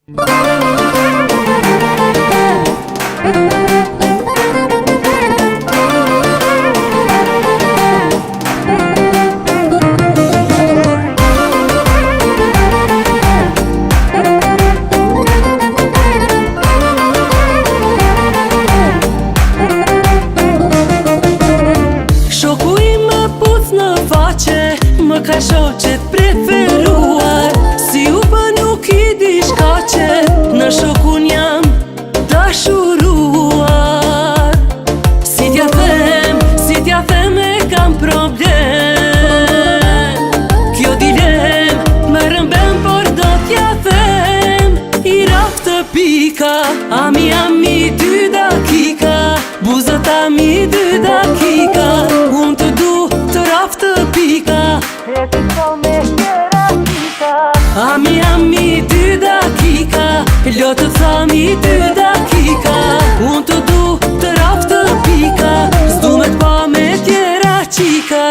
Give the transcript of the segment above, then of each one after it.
Më ka shoqet preferuar, si u bënu ki diçka në shokun jam dashuruar. Si t'ja them e kam problem, kjo dilem më rëmben por do t'ja them. I raftë pika, ami 2 dakika, buzët ami 2 dakika, unë të du të raftë pika. Ami 2 dakika, lotë thami 2 dakika, unë të du të raftë pika, s'du me t'pa me tjera qika.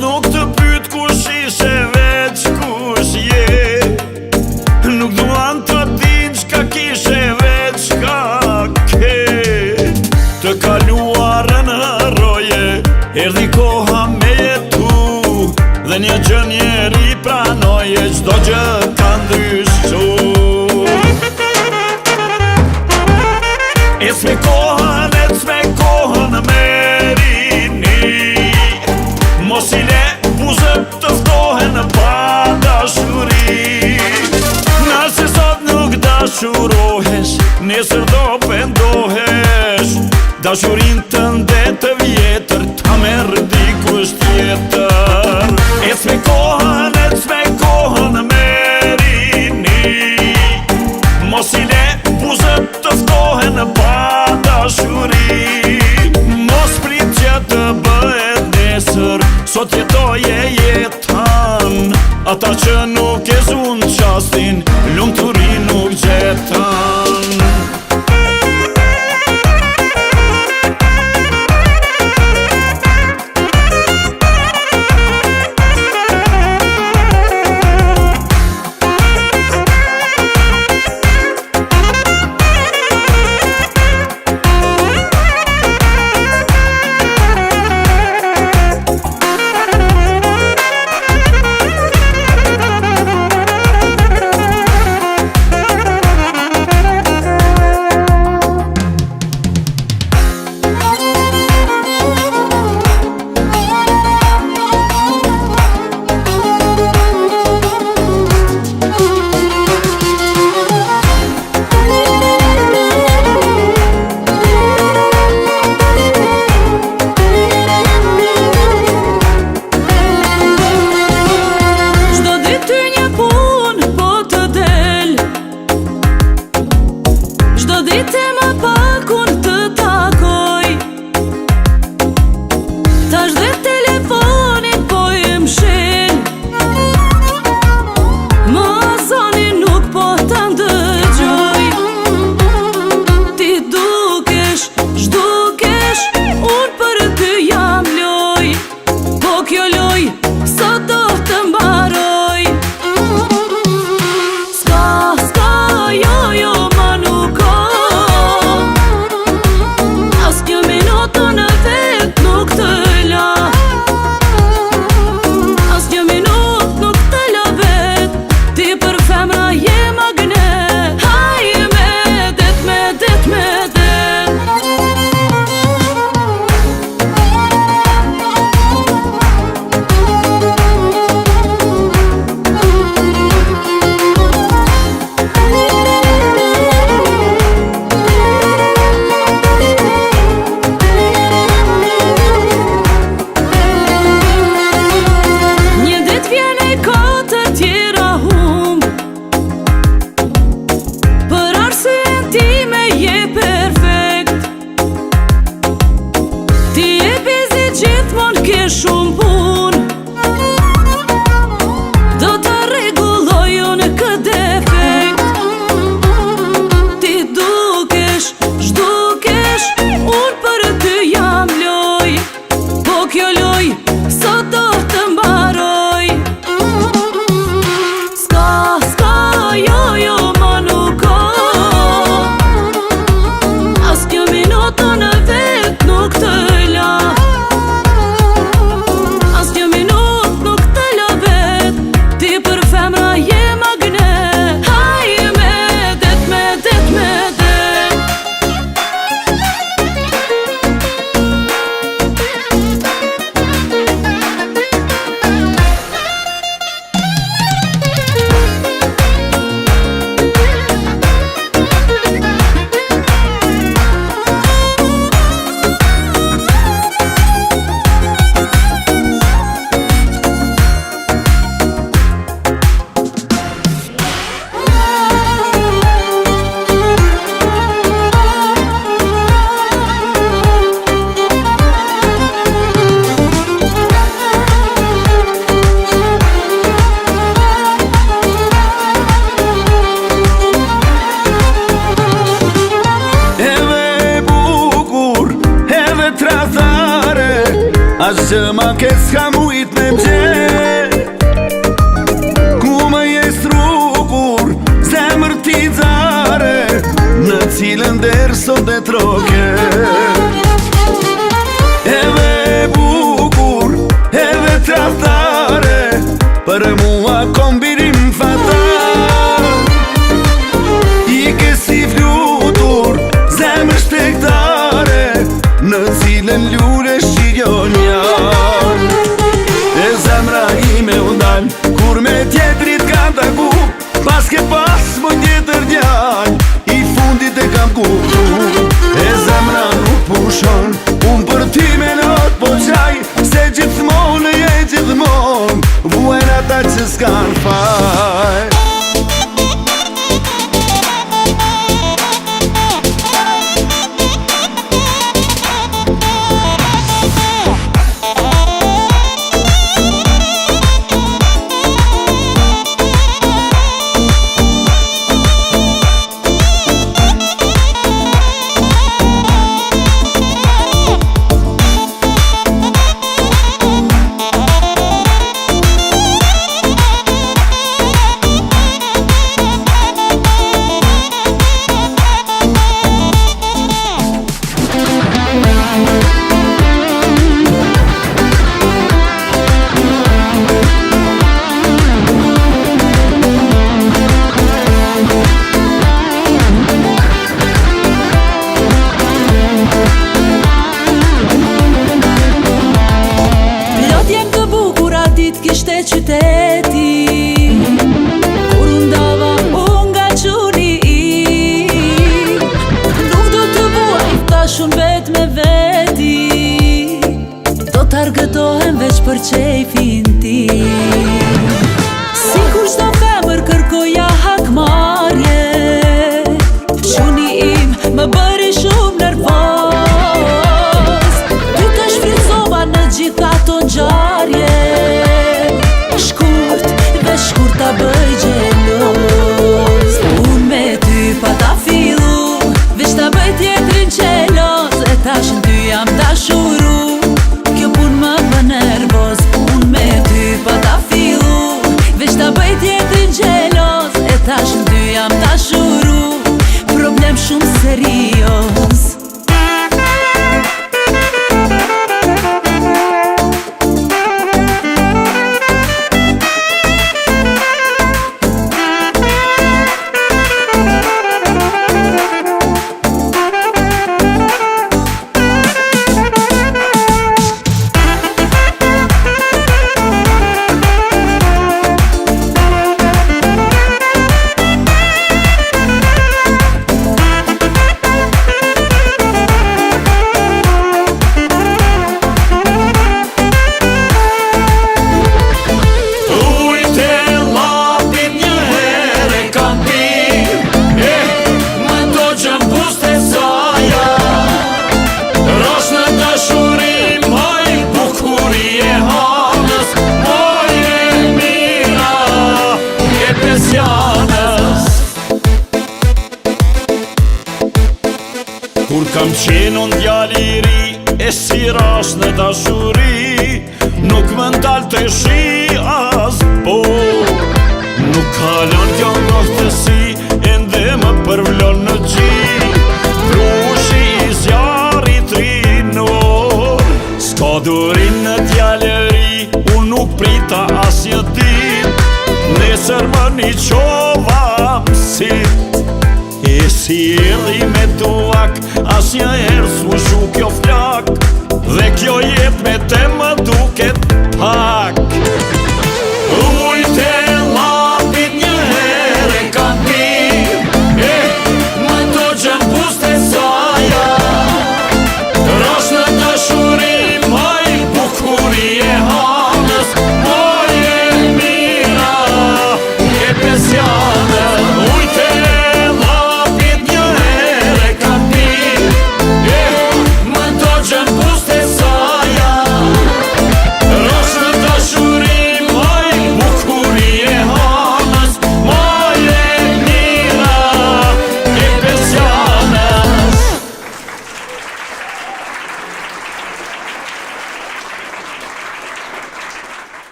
Nuk të pyt kush ishe veç kush je, nuk duan të din qka kishe veç ka ke. Të kaluarën hëroje, erdi koha me jetu, dhe një gjë njeri pranoje, qdo gjë ka ndryshu. Ec me kohën merini, mos i le buzët të ftohen pa dashuri. Nëse sot nuk dashurohesh, nesër do pendohesh. Dashurin tënde të vjetër ta merr dikush tjetër. Ec me kohën merini, mos i le buzët të ftohen pa dashuri. Mos prit që të bëhet nesër, sot jetoje jetan. Ata që nuk e zun qastin, lumturi nuk gjetan. që ma ketë s'ka mujt me m'gjet Ku më jes trukur, zemër ti zare Në cilën derë sot e troke Edhe bukur, edhe traftare Për mua kombirim fatal I ke si flutur, zemër shtegtare Në cilën lure shqigon njan E zemra ime u ndal Kur me tjetrit kam taku Pas ke pas më tjetër djal I fundit e kam kuptu E zemra nuk pushon Unë për ty me not po qaj Se gjithmonë e gjithmonë Vuen ata që s'kan faj Kishte qyteti Kur undava unë nga quni Nuk do të vuaj tash unë vet me veti Do t'argëtohem veç për qejfin ti Sikur çdo femër kërkoja hakmarje Quni im më bëri shumë nervoz Ty të shfrytëzova në gjitha ato ngjarje Shkurt ta bëj gjeloz Unë me ty pa ta fillu Veç ta bëj tjetrin qeloz E tash në ty jam dashuru Kjo pun më bën nervoz Unë me ty pa ta fillu Veç ta bëj tjetrin qeloz E tash në ty jam dashuru Problem shumë serios Kur kam qenë unë djali I ri E si rash në dashuri Nuk më ndalë të shi as po Nuk kalon kjo ngohtësi Ende më përvlon në gji Rushi I zjarri trinor S'ka durin në djalëri Unë nuk prita as një dit Nesër më një qova mësit E si erdi me duak As një herë s'u shu kjo flak Dhe kjo jet me te më duket pak